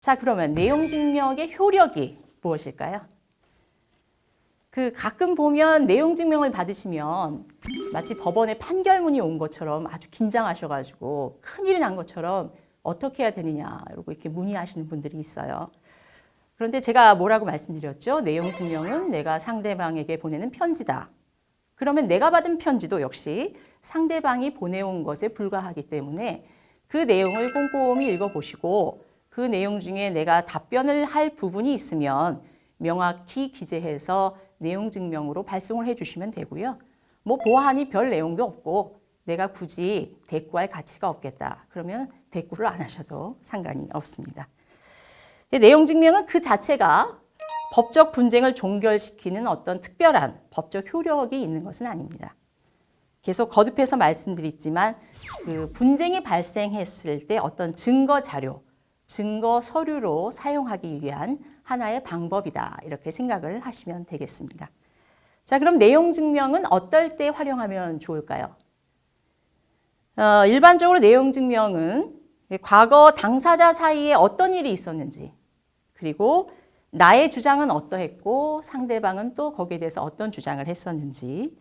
자, 그러면 내용 증명의 효력이 무엇일까요? 가끔 보면 내용 증명을 받으시면 마치 법원에 판결문이 온 것처럼 아주 긴장하셔가지고 큰일이 난 것처럼 어떻게 해야 되느냐 이렇게 문의하시는 분들이 있어요. 그런데 제가 뭐라고 말씀드렸죠? 내용 증명은 내가 상대방에게 보내는 편지다. 그러면 내가 받은 편지도 역시 상대방이 보내온 것에 불과하기 때문에 그 내용을 꼼꼼히 읽어보시고 그 내용 중에 내가 답변을 할 부분이 있으면 명확히 기재해서 내용 증명으로 발송을 해주시면 되고요. 뭐 보안이 별 내용도 없고 내가 굳이 대꾸할 가치가 없겠다. 그러면 대꾸를 안 하셔도 상관이 없습니다. 내용 증명은 그 자체가 법적 분쟁을 종결시키는 어떤 특별한 법적 효력이 있는 것은 아닙니다. 계속 거듭해서 말씀드렸지만 분쟁이 발생했을 때 어떤 증거 자료, 증거 서류로 사용하기 위한 하나의 방법이다. 이렇게 생각을 하시면 되겠습니다. 자, 그럼 내용 증명은 어떨 때 활용하면 좋을까요? 일반적으로 내용 증명은 과거 당사자 사이에 어떤 일이 있었는지, 그리고 나의 주장은 어떠했고 상대방은 또 거기에 대해서 어떤 주장을 했었는지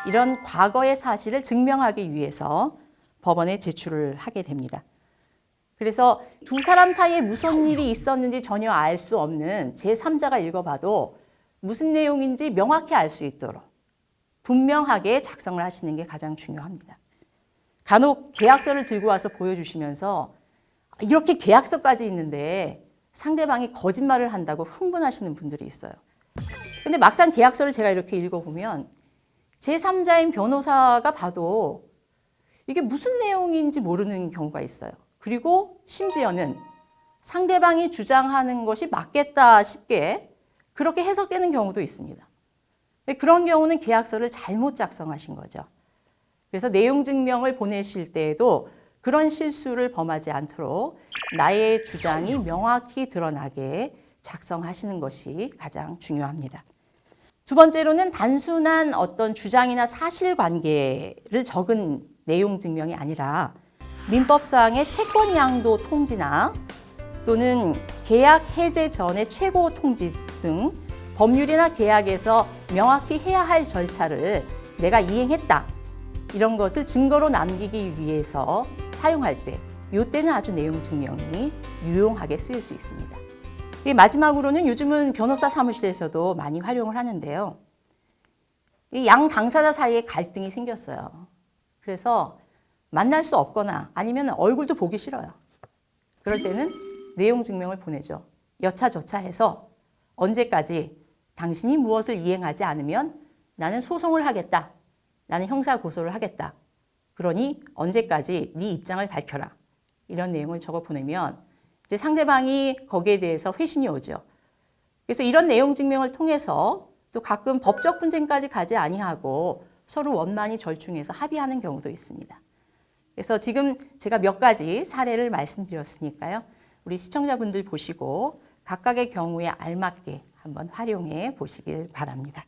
이런 과거의 사실을 증명하기 위해서 법원에 제출을 하게 됩니다. 그래서 두 사람 사이에 무슨 일이 있었는지 전혀 알 수 없는 제3자가 읽어봐도 무슨 내용인지 명확히 알 수 있도록 분명하게 작성을 하시는 게 가장 중요합니다. 간혹 계약서를 들고 와서 보여주시면서 이렇게 계약서까지 있는데 상대방이 거짓말을 한다고 흥분하시는 분들이 있어요. 근데 막상 계약서를 제가 이렇게 읽어보면 제3자인 변호사가 봐도 이게 무슨 내용인지 모르는 경우가 있어요. 그리고 심지어는 상대방이 주장하는 것이 맞겠다 싶게 그렇게 해석되는 경우도 있습니다. 그런 경우는 계약서를 잘못 작성하신 거죠. 그래서 내용 증명을 보내실 때에도 그런 실수를 범하지 않도록 나의 주장이 명확히 드러나게 작성하시는 것이 가장 중요합니다. 두 번째로는 단순한 어떤 주장이나 사실관계를 적은 내용 증명이 아니라 민법상의 채권 양도 통지나 또는 계약 해제 전의 최고 통지 등 법률이나 계약에서 명확히 해야 할 절차를 내가 이행했다. 이런 것을 증거로 남기기 위해서 사용할 때, 이때는 아주 내용 증명이 유용하게 쓰일 수 있습니다. 마지막으로는 요즘은 변호사 사무실에서도 많이 활용을 하는데요. 양 당사자 사이에 갈등이 생겼어요. 그래서 만날 수 없거나 아니면 얼굴도 보기 싫어요. 그럴 때는 내용 증명을 보내죠. 여차저차해서 언제까지 당신이 무엇을 이행하지 않으면 나는 소송을 하겠다. 나는 형사 고소를 하겠다. 그러니 언제까지 네 입장을 밝혀라. 이런 내용을 적어 보내면 이제 상대방이 거기에 대해서 회신이 오죠. 그래서 이런 내용 증명을 통해서 또 가끔 법적 분쟁까지 가지 아니하고 서로 원만히 절충해서 합의하는 경우도 있습니다. 그래서 지금 제가 몇 가지 사례를 말씀드렸으니까요. 우리 시청자분들 보시고 각각의 경우에 알맞게 한번 활용해 보시길 바랍니다.